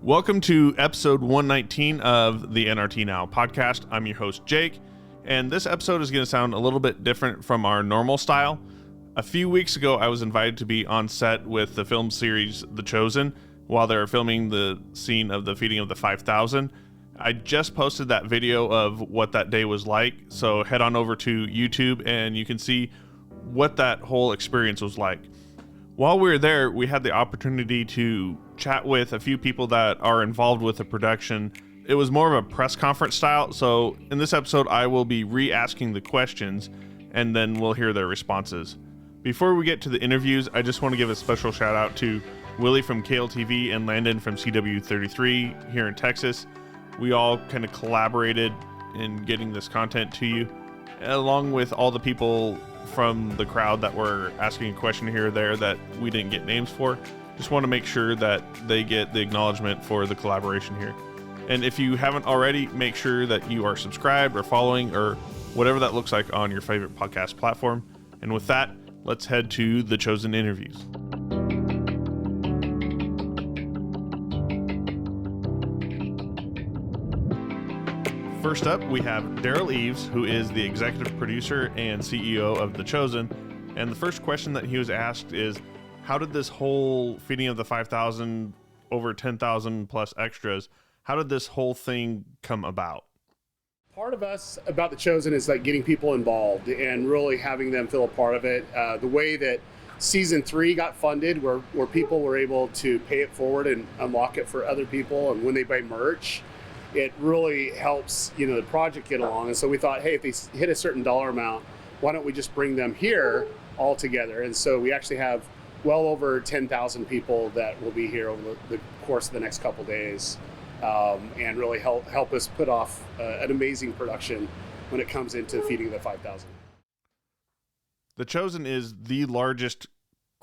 Welcome to episode 119 of the NRT Now podcast. I'm your host, Jake, and this episode is going to sound a little bit different from our normal style. A few weeks ago, I was invited to be on set with the film series The Chosen while they were filming the scene of the feeding of the 5,000. I just posted that video of what that day was like, so head on over to YouTube and you can see what that whole experience was like. While we were there, we had the opportunity to chat with a few people that are involved with the production. It was more of a press conference style, so in this episode, I will be re-asking the questions, and then we'll hear their responses. Before we get to the interviews, I just want to give a special shout out to Willie from KLTV and Landon from CW33 here in Texas. We all kind of collaborated in getting this content to you, along with all the people from the crowd that were asking a question here or there that we didn't get names for. Just want to make sure that they get the acknowledgement for the collaboration here. And if you haven't already, make sure that you are subscribed or following or whatever that looks like on your favorite podcast platform. And with that, let's head to the Chosen interviews. First up, we have Derral Eves, who is the executive producer and CEO of The Chosen. And the first question that he was asked is, how did this whole feeding of the 5,000, over 10,000 plus extras, how did this whole thing come about? Part of us about The Chosen is like getting people involved and really having them feel a part of it. The way that season 3 got funded, where people were able to pay it forward and unlock it for other people, and when they buy merch, it really helps, the project get along. And so we thought, hey, if they hit a certain dollar amount, why don't we just bring them here all together? And so we actually have well over 10,000 people that will be here over the course of the next couple days, and really help us put off an amazing production when it comes into feeding the 5,000. The Chosen is the largest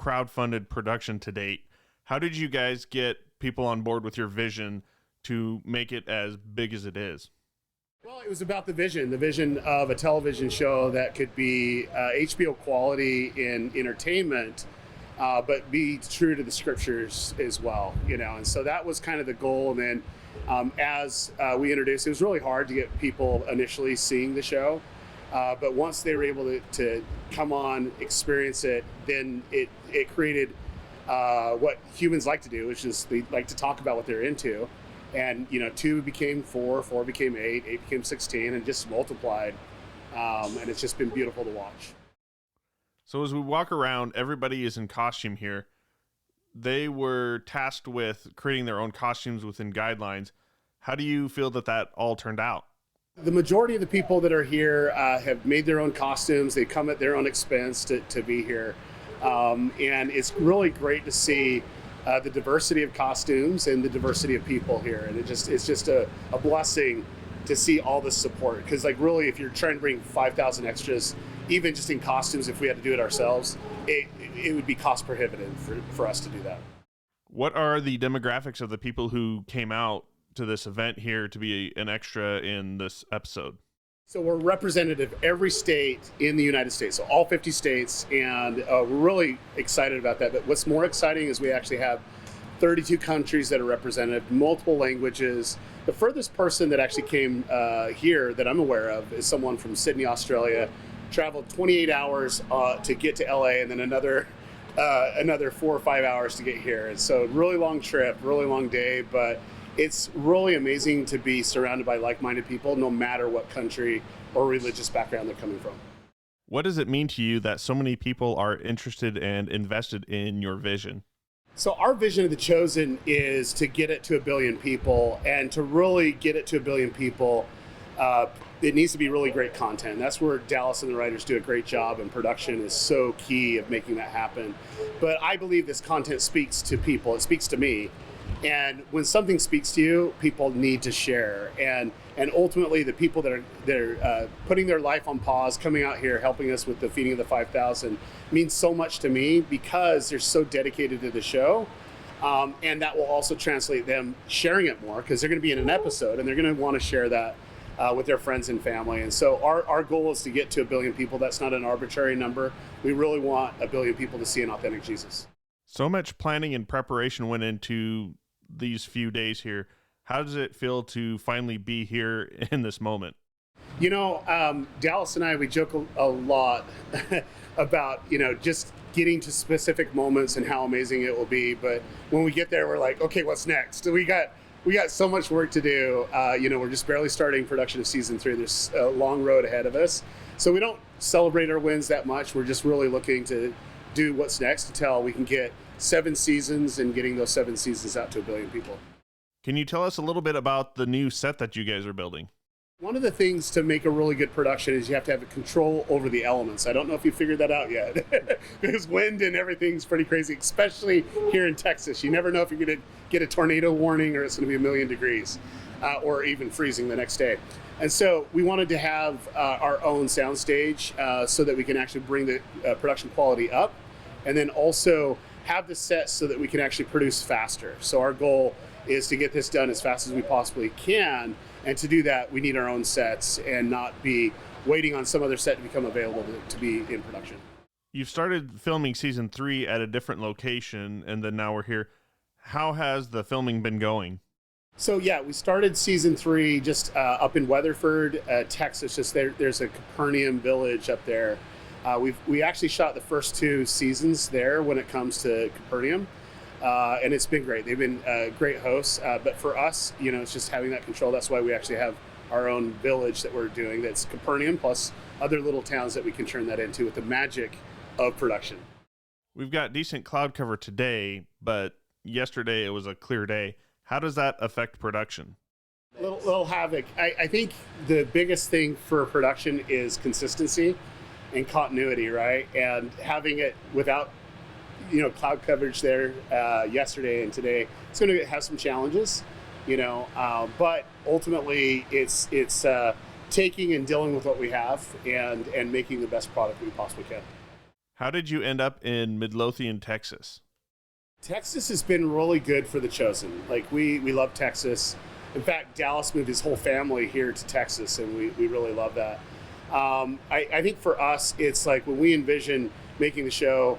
crowdfunded production to date. How did you guys get people on board with your vision to make it as big as it is? Well, it was about the vision of a television show that could be HBO quality in entertainment, but be true to the scriptures as well, and so that was kind of the goal. And then as we introduced, it was really hard to get people initially seeing the show, but once they were able to come on, experience it, then it created what humans like to do, which is they like to talk about what they're into. And 2 became 4, 4 became 8, 8 became 16, and just multiplied. And it's just been beautiful to watch. So as we walk around, everybody is in costume here. They were tasked with creating their own costumes within guidelines. How do you feel that all turned out? The majority of the people that are here have made their own costumes. They come at their own expense to be here. And it's really great to see the diversity of costumes and the diversity of people here. And it's just a blessing to see all this support. Because really, if you're trying to bring 5,000 extras, even just in costumes, if we had to do it ourselves, it would be cost prohibitive for us to do that. What are the demographics of the people who came out to this event here to be an extra in this episode? So we're representative of every state in the United States, so all 50 states, and we're really excited about that. But what's more exciting is we actually have 32 countries that are represented, multiple languages. The furthest person that actually came here that I'm aware of is someone from Sydney, Australia, traveled 28 hours to get to LA, and then another 4 or 5 hours to get here. And so really long trip, really long day, but it's really amazing to be surrounded by like-minded people, no matter what country or religious background they're coming from. What does it mean to you that so many people are interested and invested in your vision? So our vision of The Chosen is to get it to 1 billion people, and to really get it to 1 billion people, it needs to be really great content. That's where Dallas and the writers do a great job, and production is so key of making that happen. But I believe this content speaks to people. It speaks to me. And when something speaks to you, people need to share. And ultimately, the people that are putting their life on pause, coming out here, helping us with the feeding of the 5,000, means so much to me because they're so dedicated to the show. And that will also translate them sharing it more, because they're going to be in an episode and they're going to want to share that with their friends and family. And so our goal is to get to 1 billion people. That's not an arbitrary number. We really want 1 billion people to see an authentic Jesus. So much planning and preparation went into these few days here. How does it feel to finally be here in this moment? Dallas and I, we joke a lot about, just getting to specific moments and how amazing it will be. But when we get there, we're like, okay, what's next? We got so much work to do. We're just barely starting production of season 3. There's a long road ahead of us. So we don't celebrate our wins that much. We're just really looking to do what's next until we can get 7 seasons and getting those 7 seasons out to 1 billion people. Can you tell us a little bit about the new set that you guys are building? One of the things to make a really good production is you have to have a control over the elements. I don't know if you figured that out yet, because wind and everything's pretty crazy, especially here in Texas. You never know if you're going to get a tornado warning or it's going to be 1,000,000 degrees or even freezing the next day. And so we wanted to have our own soundstage so that we can actually bring the production quality up, and then also have the set so that we can actually produce faster. So our goal is to get this done as fast as we possibly can. And to do that, we need our own sets and not be waiting on some other set to become available to be in production. You've started filming season 3 at a different location, and then now we're here. How has the filming been going? So yeah, we started season 3 just up in Weatherford, Texas. Just there's a Capernaum village up there. We actually shot the first 2 seasons there when it comes to Capernaum. And it's been great. They've been great hosts. But for us, it's just having that control. That's why we actually have our own village that we're doing. That's Capernaum plus other little towns that we can turn that into with the magic of production. We've got decent cloud cover today, but yesterday it was a clear day. How does that affect production? Little havoc. I think the biggest thing for production is consistency and continuity, right? And having it without cloud coverage there yesterday and today, it's going to have some challenges, but ultimately it's taking and dealing with what we have and making the best product we possibly can. How did you end up in Midlothian, Texas? Texas has been really good for The Chosen. Like we love Texas. In fact, Dallas moved his whole family here to Texas, and we really love that. I think for us, it's like when we envisioned making the show,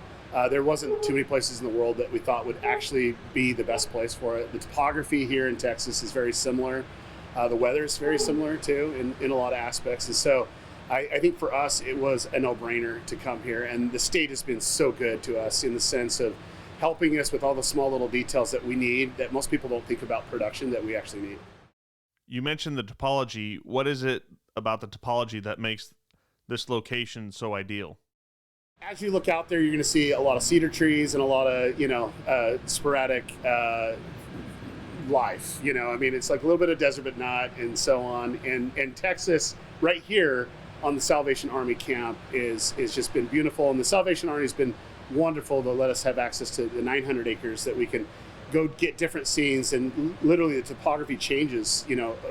there wasn't too many places in the world that we thought would actually be the best place for it. The topography here in Texas is very similar. The weather is very similar too in a lot of aspects. And so I think for us, it was a no-brainer to come here. And the state has been so good to us in the sense of helping us with all the small little details that we need that most people don't think about production that we actually need. You mentioned the topology. What is it about the topology that makes this location so ideal? As you look out there, you're going to see a lot of cedar trees and a lot of, sporadic life. It's like a little bit of desert, but not, and so on. And Texas, right here on the Salvation Army camp, is just been beautiful. And the Salvation Army has been wonderful to let us have access to the 900 acres that we can go get different scenes, and literally the topography changes,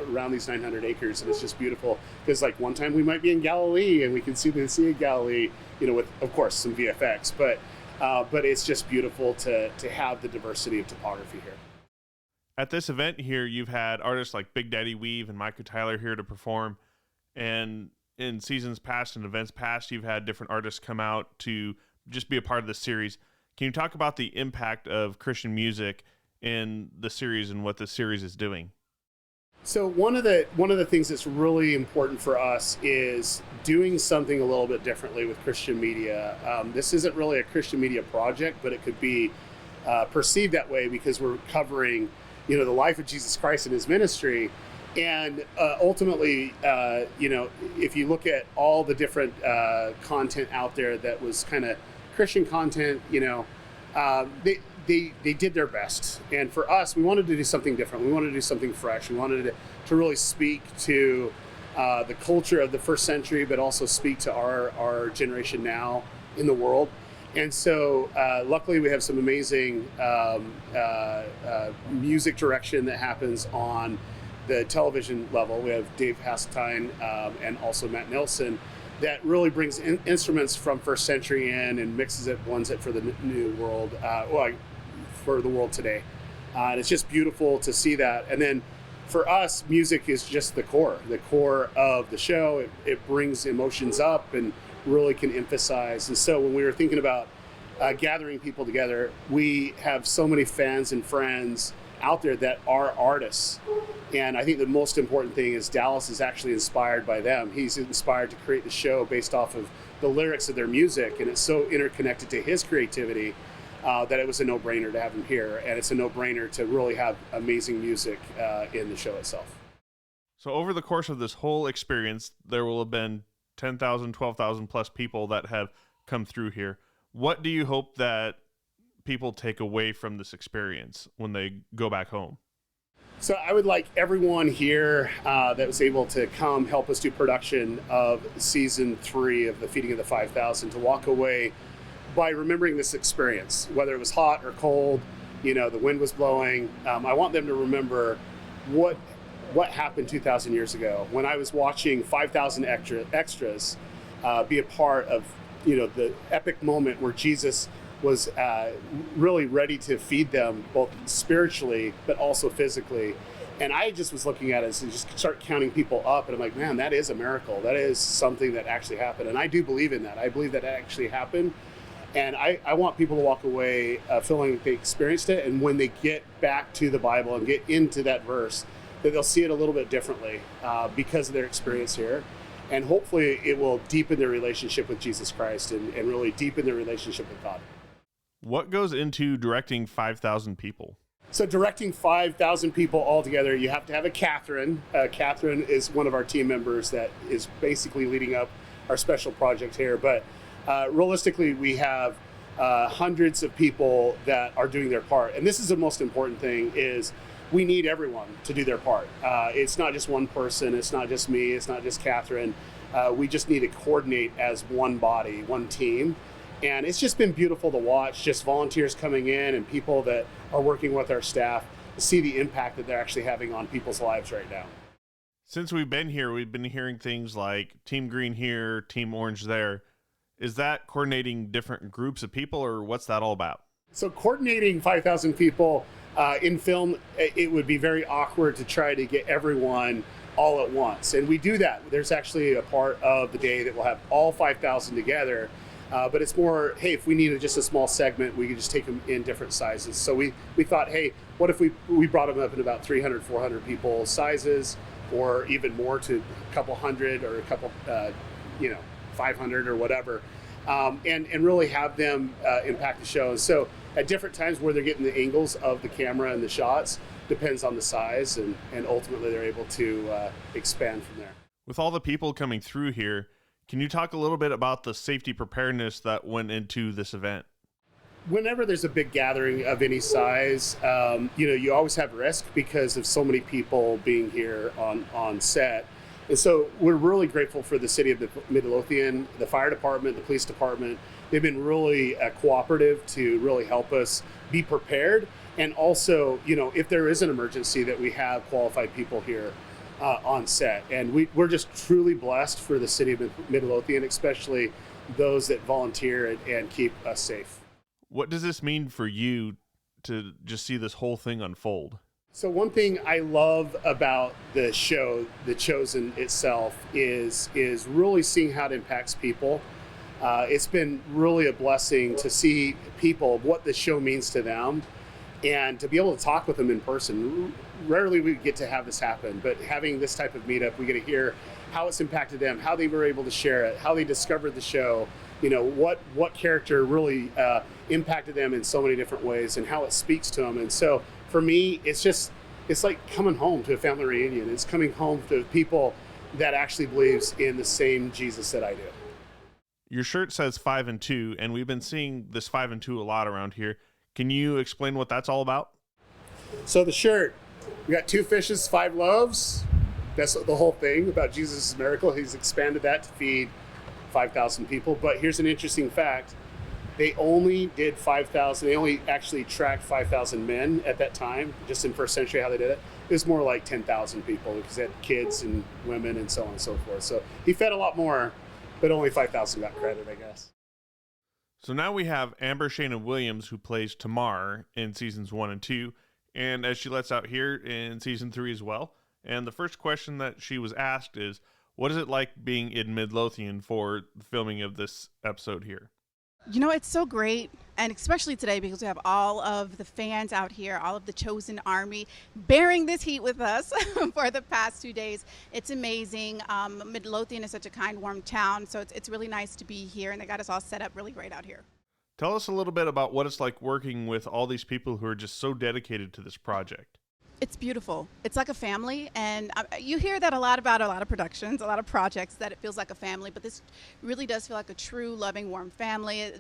around these 900 acres, and it's just beautiful. Because like one time we might be in Galilee and we can see the Sea of Galilee, with of course some VFX, but it's just beautiful to have the diversity of topography here. At this event here, you've had artists like Big Daddy Weave and Micah Tyler here to perform, and in seasons past and events past, you've had different artists come out to just be a part of this series. Can you talk about the impact of Christian music in the series and what the series is doing? So one of the things that's really important for us is doing something a little bit differently with Christian media. This isn't really a Christian media project, but it could be perceived that way because we're covering, the life of Jesus Christ and his ministry. And ultimately, if you look at all the different content out there that was kind of Christian content, they did their best. And for us, we wanted to do something different. We wanted to do something fresh. We wanted to really speak to the culture of the first century, but also speak to our generation now in the world. And so luckily we have some amazing music direction that happens on the television level. We have Dave Hasseltine and also Matt Nelson that really brings instruments from first century in and mixes it, blends it for the new world, for the world today. And it's just beautiful to see that. And then for us, music is just the core of the show. It brings emotions up and really can emphasize. And so when we were thinking about gathering people together, we have so many fans and friends out there that are artists. And I think the most important thing is Dallas is actually inspired by them. He's inspired to create the show based off of the lyrics of their music, and it's so interconnected to his creativity that it was a no-brainer to have him here, and it's a no-brainer to really have amazing music in the show itself. So over the course of this whole experience, there will have been 10,000, 12,000 plus people that have come through here. What do you hope that people take away from this experience when they go back home? So I would like everyone here that was able to come help us do production of season 3 of the Feeding of the 5,000 to walk away by remembering this experience, whether it was hot or cold, the wind was blowing. I want them to remember what happened 2,000 years ago when I was watching 5,000 extras be a part of, the epic moment where Jesus was really ready to feed them both spiritually but also physically. And I just was looking at it and just start counting people up, and I'm like, man, that is a miracle. That is something that actually happened. And I do believe in that. I believe that actually happened. And I want people to walk away feeling like they experienced it, and when they get back to the Bible and get into that verse, that they'll see it a little bit differently because of their experience here. And hopefully it will deepen their relationship with Jesus Christ and really deepen their relationship with God. What goes into directing 5,000 people? So directing 5,000 people all together, you have to have a Catherine. Catherine is one of our team members that is basically leading up our special project here. But realistically, we have hundreds of people that are doing their part. And this is the most important thing, is we need everyone to do their part. It's not just one person. It's not just me. It's not just Catherine. We just need to coordinate as one body, one team. And it's just been beautiful to watch, just volunteers coming in and people that are working with our staff to see the impact that they're actually having on people's lives right now. Since we've been here, we've been hearing things like Team Green here, Team Orange there. Is that coordinating different groups of people, or what's that all about? So coordinating 5,000 people in film, it would be very awkward to try to get everyone all at once. And we do that. There's actually a part of the day that we'll have all 5,000 together. But it's more, hey, if we needed just a small segment, we could just take them in different sizes. So we thought, hey, what if we brought them up in about 300, 400 people sizes, or even more to a couple hundred or a couple, 500 or whatever, and really have them impact the show. So at different times where they're getting the angles of the camera and the shots depends on the size, and ultimately they're able to expand from there. With all the people coming through here, can you talk a little bit about the safety preparedness that went into this event? Whenever there's a big gathering of any size, you always have risk because of so many people being here on set. And so we're really grateful for the city of Midlothian, the fire department, the police department. They've been really cooperative to really help us be prepared. And also, if there is an emergency, that we have qualified people here on set. And we're just truly blessed for the city of Midlothian, especially those that volunteer and keep us safe. What does this mean for you to just see this whole thing unfold? So one thing I love about the show, The Chosen itself, is really seeing how it impacts people. It's been really a blessing to see people, what the show means to them, and to be able to talk with them in person. Rarely we get to have this happen, but having this type of meetup, we get to hear how it's impacted them, how they were able to share it, how they discovered the show, what character really impacted them in so many different ways, and how it speaks to them. And so for me, it's like coming home to a family reunion. It's coming home to people that actually believes in the same Jesus that I do. Your shirt says 5 and 2, and we've been seeing this 5 and 2 a lot around here. Can you explain what that's all about? So the shirt, we got 2 fishes, 5 loaves. That's the whole thing about Jesus' miracle. He's expanded that to feed 5,000 people. But here's an interesting fact. They only did 5,000. They only actually tracked 5,000 men at that time, just in first century how they did it. It was more like 10,000 people because they had kids and women and so on and so forth. So he fed a lot more, but only 5,000 got credit, I guess. So now we have Amber Shayna Williams, who plays Tamar in seasons 1 and 2, and as she lets out here in season 3 as well. And the first question that she was asked is, what is it like being in Midlothian for the filming of this episode here? It's so great And especially today, because we have all of the fans out here, all of the chosen army bearing this heat with us for the past 2 days. It's amazing. Midlothian is such a kind, warm town, so it's really nice to be here, and they got us all set up really great out here. Tell us a little bit about what it's like working with all these people who are just so dedicated to this project. It's beautiful. It's like a family, and you hear that a lot about a lot of productions, a lot of projects, that it feels like a family, but this really does feel like a true, loving, warm family.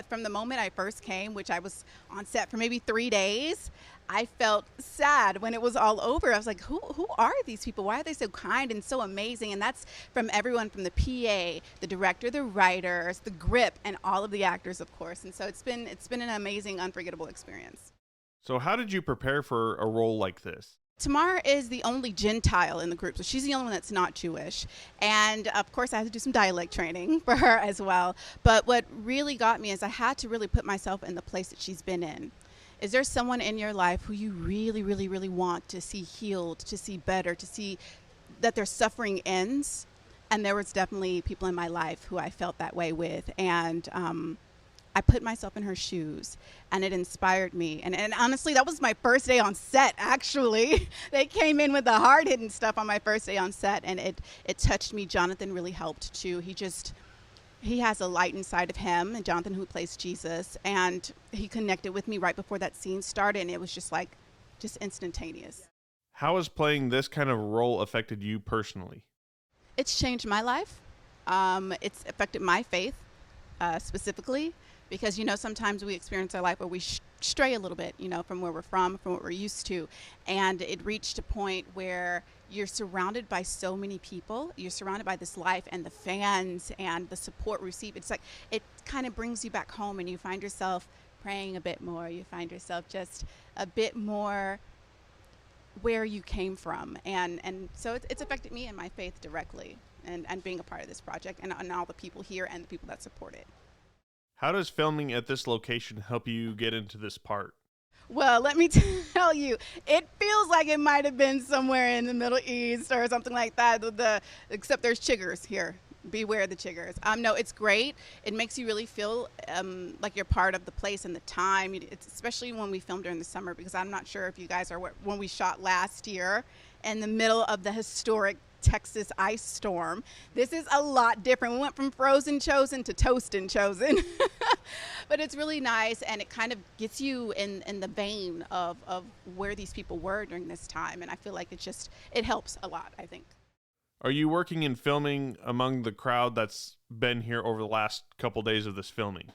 From the moment I first came, which I was on set for maybe 3 days, I felt sad when it was all over. I was like, who are these people? Why are they so kind and so amazing? And that's from everyone, from the PA, the director, the writers, the grip, and all of the actors, of course. And so it's been an amazing, unforgettable experience. So how did you prepare for a role like this? Tamar is the only Gentile in the group, so she's the only one that's not Jewish. And of course, I had to do some dialect training for her as well. But what really got me is I had to really put myself in the place that she's been in. Is there someone in your life who you really, really, really want to see healed, to see better, to see that their suffering ends? And there was definitely people in my life who I felt that way with. And I put myself in her shoes, and it inspired me. And honestly, that was my first day on set, actually. They came in with the hard-hitting stuff on my first day on set, and it touched me. Jonathan really helped, too. He has a light inside of him, and Jonathan, who plays Jesus, and he connected with me right before that scene started, and it was just instantaneous. How has playing this kind of role affected you personally? It's changed my life. It's affected my faith, specifically. Because, sometimes we experience our life where we stray a little bit, from where we're from what we're used to. And it reached a point where you're surrounded by so many people. You're surrounded by this life and the fans and the support received. It's like it kind of brings you back home, and you find yourself praying a bit more. You find yourself just a bit more where you came from. And so it's affected me and my faith directly, and being a part of this project and all the people here and the people that support it. How does filming at this location help you get into this part? Well, let me tell you, it feels like it might have been somewhere in the Middle East or something like that, except there's chiggers here. Beware the chiggers. No, it's great. It makes you really feel like you're part of the place and the time. It's especially when we filmed during the summer, because I'm not sure if you guys are when we shot last year in the middle of the historic Texas ice storm. This is a lot different. We went from frozen chosen to toasting chosen. But it's really nice, and it kind of gets you in the vein of where these people were during this time. And I feel like it helps a lot, I think. Are you working and filming among the crowd that's been here over the last couple days of this filming?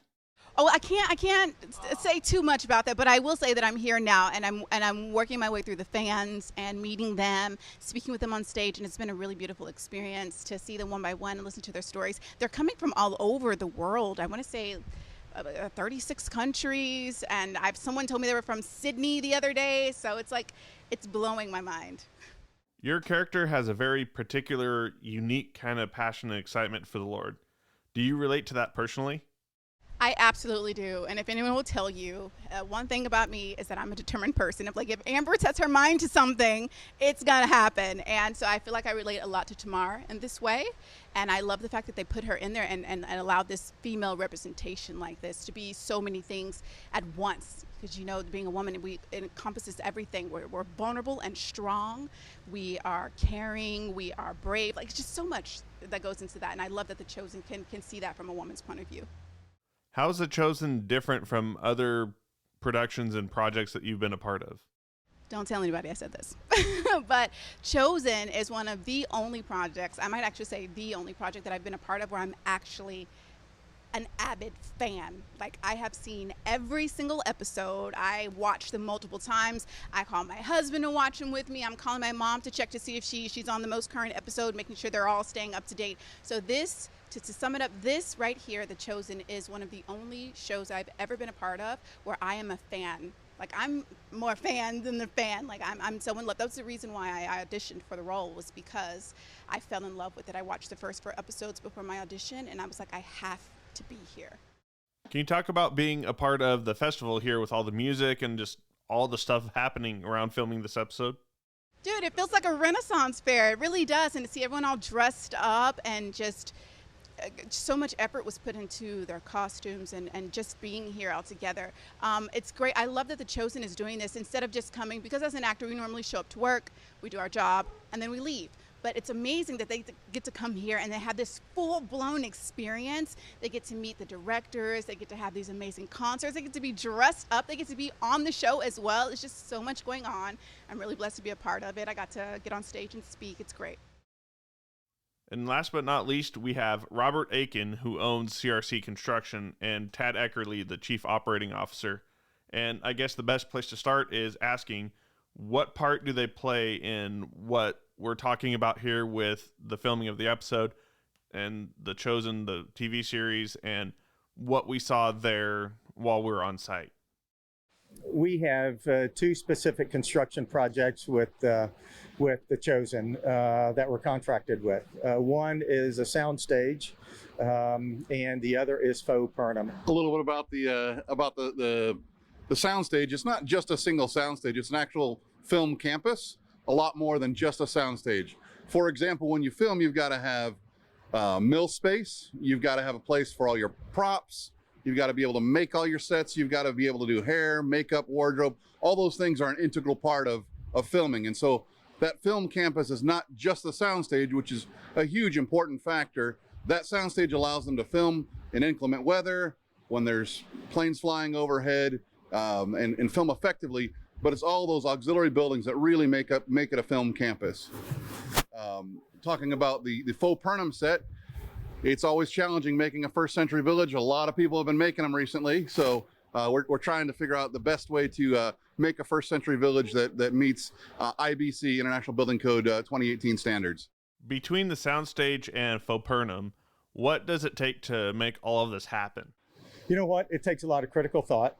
Oh, I can't say too much about that, but I will say that I'm here now, and I'm working my way through the fans and meeting them, speaking with them on stage, and it's been a really beautiful experience to see them one by one and listen to their stories. They're coming from all over the world. I want to say 36 countries, and someone told me they were from Sydney the other day, so it's blowing my mind. Your character has a very particular, unique kind of passion and excitement for the Lord. Do you relate to that personally? I absolutely do. And if anyone will tell you, one thing about me is that I'm a determined person. If Amber sets her mind to something, it's going to happen. And so I feel like I relate a lot to Tamar in this way. And I love the fact that they put her in there and allowed this female representation like this to be so many things at once. Because, being a woman, it encompasses everything. We're vulnerable and strong. We are caring. We are brave. It's just so much that goes into that. And I love that The Chosen can see that from a woman's point of view. How is The Chosen different from other productions and projects that you've been a part of? Don't tell anybody I said this. But Chosen is one of the only projects, I might actually say the only project that I've been a part of where I'm actually an avid fan. I have seen every single episode. I watched them multiple times. I call my husband to watch them with me. I'm calling my mom to check to see if she's on the most current episode, making sure they're all staying up to date. So to sum it up, this right here, The Chosen, is one of the only shows I've ever been a part of where I am a fan. I'm more fan than the fan. I'm so in love. That's the reason why I auditioned for the role, was because I fell in love with it. I watched the first 4 episodes before my audition, and I was like, I have to be here. Can you talk about being a part of the festival here with all the music and just all the stuff happening around filming this episode? Dude, it feels like a Renaissance fair. It really does. And to see everyone all dressed up and just so much effort was put into their costumes and just being here all together. It's great. I love that The Chosen is doing this instead of just coming, because as an actor, we normally show up to work, we do our job, and then we leave. But it's amazing that they get to come here and they have this full-blown experience. They get to meet the directors. They get to have these amazing concerts. They get to be dressed up. They get to be on the show as well. It's just so much going on. I'm really blessed to be a part of it. I got to get on stage and speak. It's great. And last but not least, we have Robert Aiken, who owns CRC Construction, and Tad Eckerle, the Chief Operating Officer. And I guess the best place to start is asking, what part do they play in what we're talking about here with the filming of the episode and The Chosen, the TV series, and what we saw there while we were on site? We have two specific construction projects with The Chosen that we're contracted with. One is a soundstage, and the other is faux Pernem. A little bit about the soundstage. It's not just a single soundstage. It's an actual film campus. A lot more than just a soundstage. For example, when you film, you've got to have mill space. You've got to have a place for all your props. You've got to be able to make all your sets. You've got to be able to do hair, makeup, wardrobe. All those things are an integral part of filming. And so that film campus is not just the soundstage, which is a huge important factor. That soundstage allows them to film in inclement weather, when there's planes flying overhead, and film effectively. But it's all those auxiliary buildings that really make it a film campus. Talking about the faux Pernem set, it's always challenging making a first century village. A lot of people have been making them recently, so we're trying to figure out the best way to make a first century village that meets IBC, International Building Code 2018 standards. Between the soundstage and faux Pernem, what does it take to make all of this happen? You know what? It takes a lot of critical thought.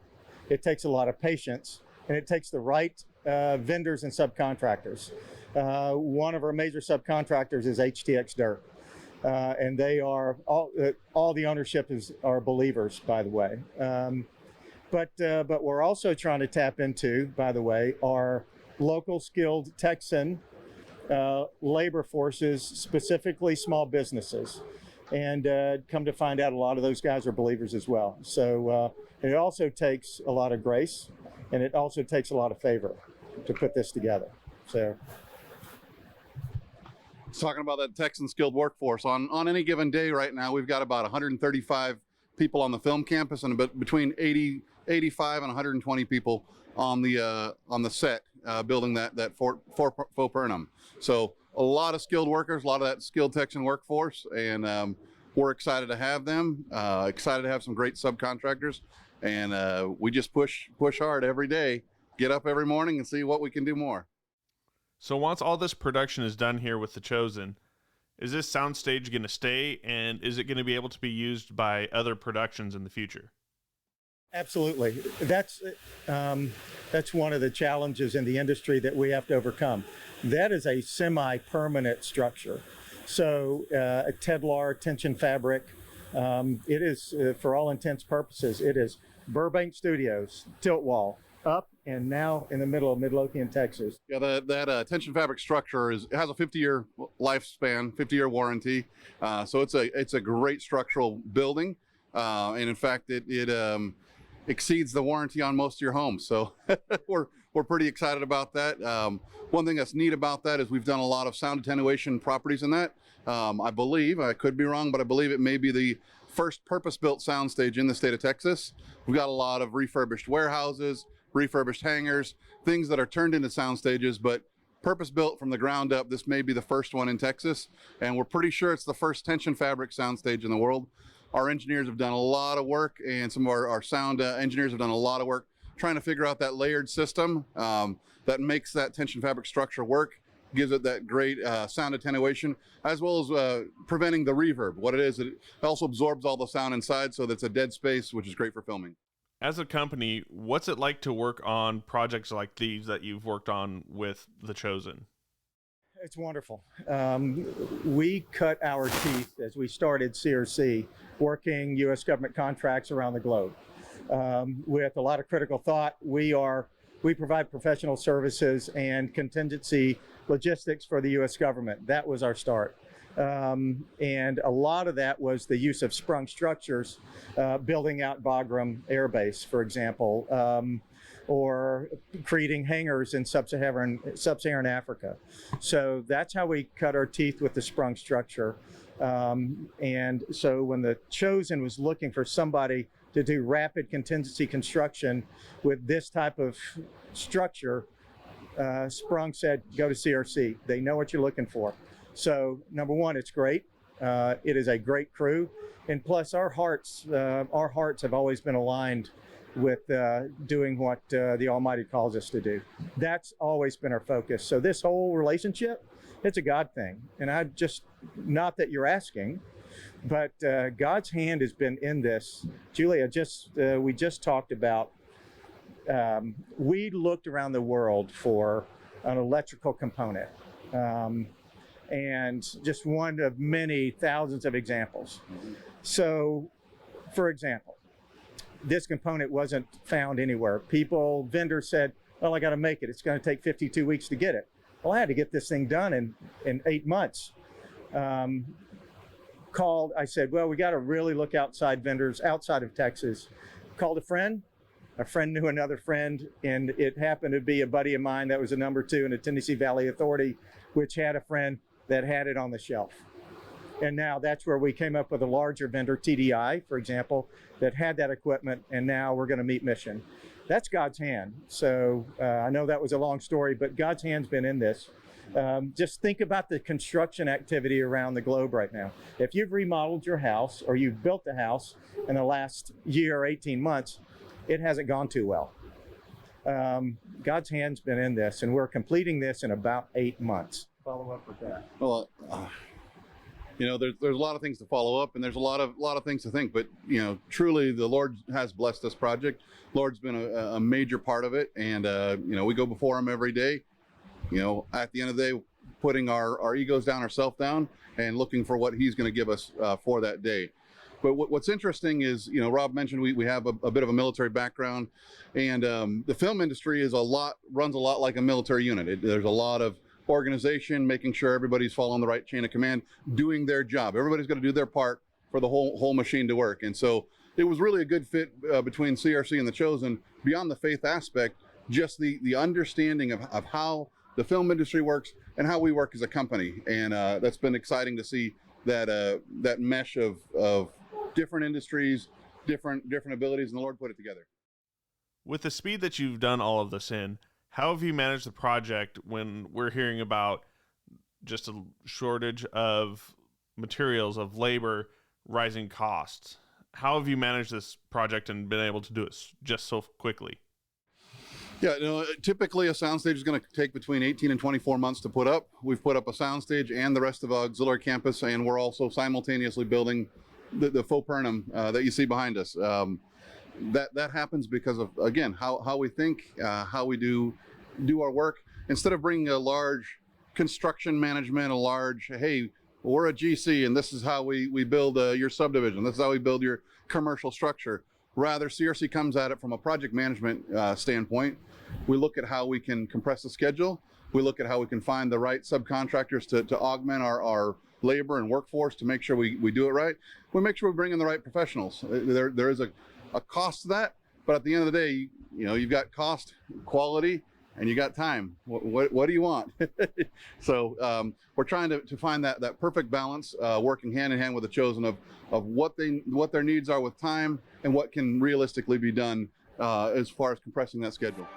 It takes a lot of patience. And it takes the right vendors and subcontractors. One of our major subcontractors is HTX Dirt, and they are all the ownership are believers, by the way. But we're also trying to tap into, by the way, our local skilled Texan labor forces, specifically small businesses. And come to find out, a lot of those guys are believers as well. So it also takes a lot of grace. And it also takes a lot of favor to put this together. So, talking about that Texan skilled workforce, on any given day right now, we've got about 135 people on the film campus and between 85 and 120 people on the set building that faux Pernem. So a lot of skilled workers, a lot of that skilled Texan workforce, and we're excited to have them. Excited to have some great subcontractors. And we just push hard every day, get up every morning and see what we can do more. So once all this production is done here with The Chosen, is this soundstage going to stay, and is it going to be able to be used by other productions in the future? Absolutely. That's one of the challenges in the industry that we have to overcome. That is a semi-permanent structure. So a Tedlar tension fabric, it is, for all intents purposes, it is Burbank Studios, tilt wall, up and now in the middle of Midlothian, Texas. Yeah, that tension fabric structure it has a 50-year lifespan, 50-year warranty. So it's a great structural building, and in fact, it exceeds the warranty on most of your homes. So we're pretty excited about that. One thing that's neat about that is we've done a lot of sound attenuation properties in that. I believe, I could be wrong, but I believe it may be the first purpose-built soundstage in the state of Texas. We've got a lot of refurbished warehouses, refurbished hangars, things that are turned into sound stages, but purpose-built from the ground up. This may be the first one in Texas, and we're pretty sure it's the first tension fabric soundstage in the world. Our engineers have done a lot of work, and some of our sound engineers have done a lot of work trying to figure out that layered system that makes that tension fabric structure work, gives it that great sound attenuation, as well as preventing the reverb. What it is, it also absorbs all the sound inside, so that's a dead space, which is great for filming. As a company, what's it like to work on projects like these that you've worked on with The Chosen? It's wonderful. We cut our teeth as we started CRC, working U.S. government contracts around the globe. With a lot of critical thought, we provide professional services and contingency logistics for the U.S. government. That was our start. And a lot of that was the use of sprung structures, building out Bagram Air Base, for example, or creating hangars in sub-Saharan Africa. So that's how we cut our teeth with the sprung structure. And so when the Chosen was looking for somebody to do rapid contingency construction with this type of structure, Sprung said, go to CRC. They know what you're looking for. So number one, it's great. It is a great crew. And plus our hearts have always been aligned with doing what the Almighty calls us to do. That's always been our focus. So this whole relationship, it's a God thing. And I just, not that you're asking, but God's hand has been in this. Julia, we just talked about, we looked around the world for an electrical component. And just one of many thousands of examples. So, for example, this component wasn't found anywhere. Vendors said, well, I got to make it. It's going to take 52 weeks to get it. Well, I had to get this thing done in 8 months. I said, well, we got to really look outside vendors outside of Texas. Called a friend knew another friend, and it happened to be a buddy of mine that was a number 2 in the Tennessee Valley Authority, which had a friend that had it on the shelf. And now that's where we came up with a larger vendor, TDI, for example, that had that equipment, and now we're going to meet mission. That's God's hand. So I know that was a long story, but God's hand's been in this. Just think about the construction activity around the globe right now. If you've remodeled your house or you've built a house in the last year or 18 months, it hasn't gone too well. God's hand's been in this, and we're completing this in about 8 months. Follow up with that. Well, there's a lot of things to follow up, and there's a lot of things to think. But truly, the Lord has blessed this project. Lord's been a major part of it, and we go before Him every day. At the end of the day, putting our egos down, ourselves down, and looking for what He's going to give us for that day. But what's interesting is, Rob mentioned we have a bit of a military background, and the film industry runs a lot like a military unit. There's a lot of organization, making sure everybody's following the right chain of command, doing their job. Everybody's got to do their part for the whole machine to work. And so it was really a good fit between CRC and the Chosen, beyond the faith aspect, just the understanding of how the film industry works and how we work as a company. And that's been exciting to see that mesh of different industries, different abilities, and the Lord put it together. With the speed that you've done all of this in, how have you managed the project when we're hearing about just a shortage of materials, of labor, rising costs? How have you managed this project and been able to do it just so quickly? Yeah, typically a soundstage is going to take between 18 and 24 months to put up. We've put up a soundstage and the rest of the auxiliary campus, and we're also simultaneously building the faux Pernum that you see behind us. That happens because of, again, how we think, how we do our work. Instead of bringing a large construction management, hey, we're a GC and this is how we build your subdivision, this is how we build your commercial structure. Rather, CRC comes at it from a project management standpoint. We look at how we can compress the schedule. We look at how we can find the right subcontractors to augment our labor and workforce to make sure we do it right. We make sure we bring in the right professionals. There is a cost to that, but at the end of the day, you've got cost, quality, and you got time. What do you want? So we're trying to find that perfect balance, working hand in hand with the Chosen of what their needs are with time and what can realistically be done as far as compressing that schedule.